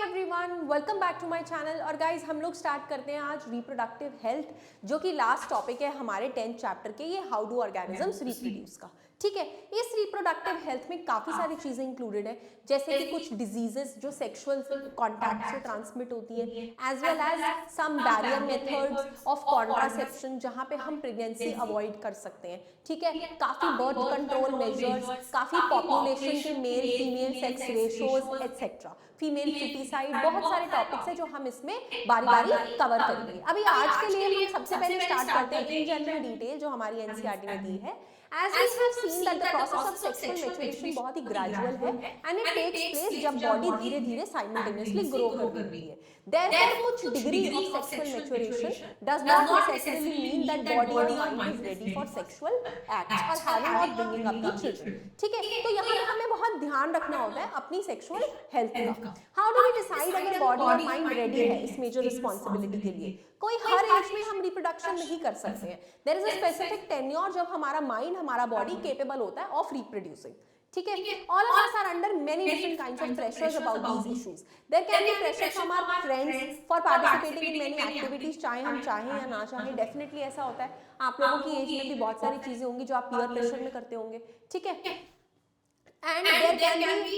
Everyone, welcome back to my channel. और guys हम लोग स्टार्ट करते हैं आज रिप्रोडक्टिव हेल्थ, जो कि लास्ट टॉपिक है हमारे 10th चैप्टर के, ये हाउ डू ऑर्गेनिजम्स रिप्रोड्यूस का। ठीक है, इस रिप्रोडक्टिव हेल्थ में काफ़ी सारी चीज़ें इंक्लूडेड है, जैसे कि कुछ डिजीजेस जो सेक्सुअल कॉन्टैक्ट से ट्रांसमिट होती हैं, as well as some barrier methods of contraception जहाँ पे हम प्रेगनेंसी अवॉइड कर सकते हैं। ठीक है, काफ़ी बर्थ कंट्रोल मेजर्स, काफ़ी पॉपुलेशन के male female sex ratios etcetera, female foeticide, बहुत सारे टॉपिक्स हैं जो हम इसमें बारी बारी कवर करेंगे। अभी आज के लिए हम सबसे पहले स्टार्ट करते हैं इन जनरल डिटेल जो हमारी एनसीईआरटी ने दी है। As we have seen that the process of sexual maturation बहुत ही ग्रेजुअल है and it takes place जब बॉडी धीरे धीरे साइमल्टेनियसली ग्रो कर रही है। Therefore कुछ degree of sexual maturation does not necessarily mean that body and mind is ready for sexual acts or having or bringing up the children। ठीक है, तो यहाँ पे हमें बहुत ध्यान रखना होता है अपनी सेक्सुअल हेल्थ का। How do we decide अगर बॉडी और माइंड रेडी है इस मेजर रिस्पॉन्सिबिलिटी के लिए? कोई हर एज में हम रिप्रोडक्शन नहीं कर सकते हैं। There is a specific tenure जब हमारा माइंड, हमारा बॉडी केपेबल होता है ऑफ रिप्रोड्यूसिंग। ठीक है, all of us are under many different kinds of pressures about these issues. There can be pressure from our friends for participating in many activities, चाहे हम चाहें या ना चाहें, डेफिनेटली ऐसा होता है। आप लोगों की एज में भी बहुत सारी चीजें होंगी जो आप पीयर प्रेशर में करते होंगे। ठीक है, and there can be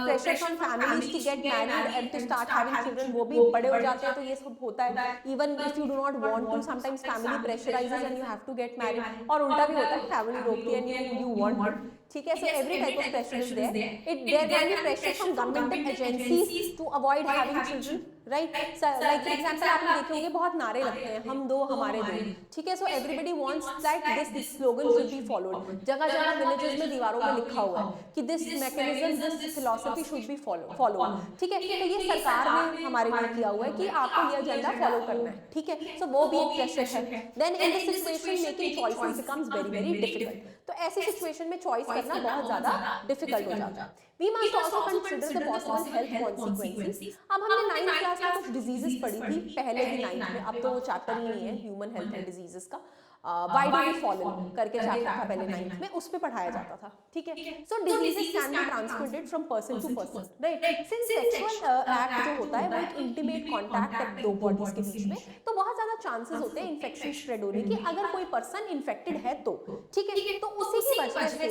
pressure from families to get married and to start having children। वो भी बड़े हो जाते हैं तो ये सब होता है। even if you do not want to, sometimes family pressurizes and you have to get married, और उल्टा भी होता है, family रोकती है and you want to। ठीक है, so every type of pressure is there। there can be pressure from governmental agencies to avoid having children, right? like for example आपने देखे होंगे बहुत नारे लगते हैं, हम दो हमारे दो। ठीक है, so everybody wants that this slogan should be followed। जगह जगह विलेजेस में दीवारों पे लिखा हुआ है कि this mechanism, this philosophy should be followed. ठीक है, तो ये सरकार ने हमारे लिए किया हुआ है कि आपको ये एजेंडा फॉलो करना है। ठीक है, सो वो भी एक प्रेशर है। Then in this situation making choices becomes very very difficult. तो ऐसी सिचुएशन में चॉइस करना बहुत ज्यादा डिफिकल्ट हो जाता है। We must also consider the possible health consequences. अब हमने 9th क्लास में कुछ डिजीजेस पढ़ी थी पहले ही 9th में, अब तो वो चैप्टर ही नहीं है ह्यूमन हेल्थ एंड डिजीजेस का। व्हाई डू वी फॉलन करके चैप्टर था पहले 9th में, उस पे पढ़ाया जाता था। ठीक है, so diseases can be transmitted from person to person, right? Since sexual act जो होता है वो एक इंटीमेट कांटेक्ट है दो बॉडीज के बीच में, तो बहुत ज्यादा चांसेस होते हैं इन्फेक्शन स्प्रेड होने के अगर कोई पर्सन इन्फेक्टेड है तो। ठीक है, तो उसी की वजह से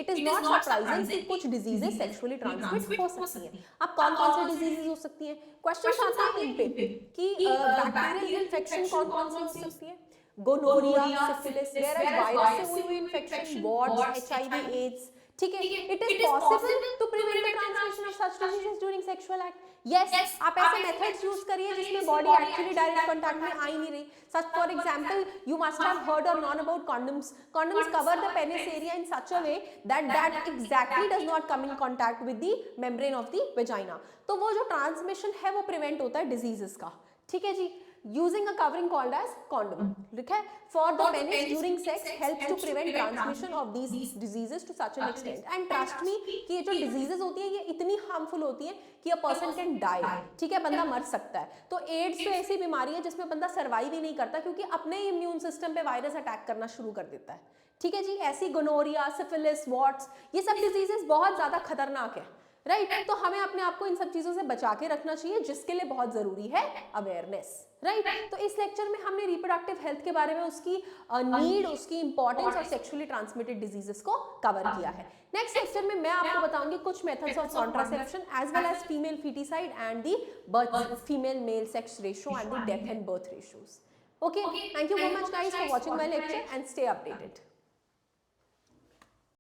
इट इज नॉट सरप्राइजिंग कि कुछ डिजीजेस सेक्सुअली ट्रांसमिट हो सकती हैं। अब कौन कौन से डिजीजेस हो सकती हैं? क्वेश्चन आता है इन पे कि बैक्टीरियल इन्फेक्शन कौन कौन सी हो सकती है? गोनोरिया, सिफिलिस, वेयर वायरस से हुई इन्फेक्शन, वॉर्ड्स, एचआईवी, एड्स। ठीक है, it is possible to prevent the transmission of such diseases during sexual act. Yes, आप ऐसे मेथड्स यूज करिए जिसमें बॉडी एक्चुअली डायरेक्ट कांटेक्ट में आ ही नहीं रही। Such for example you must have heard और known about condoms। condoms cover the penis area in such a way that exactly does not come in contact with the membrane of the vagina। तो वो जो transmission है वो prevent होता है diseases का। ठीक है जी, using a covering called as condom, लिखा है, for the penis during sex helps to prevent transmission of these diseases to such an extent। and trust me कि ये जो diseases होती है ये इतनी harmful होती है कि a person can die। ठीक है, बंदा मर सकता है। तो एड्स तो ऐसी बीमारी है जिसमें बंदा सर्वाइव ही नहीं करता क्योंकि अपने इम्यून सिस्टम पे वायरस अटैक करना शुरू कर देता है। ठीक है जी, ऐसी गोनोरिया, सिफिलिस, वॉट्स, ये सब डिजीजेस बहुत ज्यादा खतरनाक है, राइट? तो हमें अपने आप को इन सब चीजों से बचा के रखना चाहिए, जिसके लिए बहुत जरूरी है अवेयरनेस, राइट? तो इस लेक्चर में हमने रिप्रोडक्टिव हेल्थ के बारे में उसकी नीड, उसकी इंपॉर्टेंस और सेक्सुअली ट्रांसमिटेड डिजीजेस को कवर किया है। नेक्स्ट लेक्चर में मैं आपको बताऊंगी कुछ methods of contraception as well as female foeticide and the birth female male sex ratio and the death and birth ratios. Okay, thank you very much guys for watching my lecture and stay updated.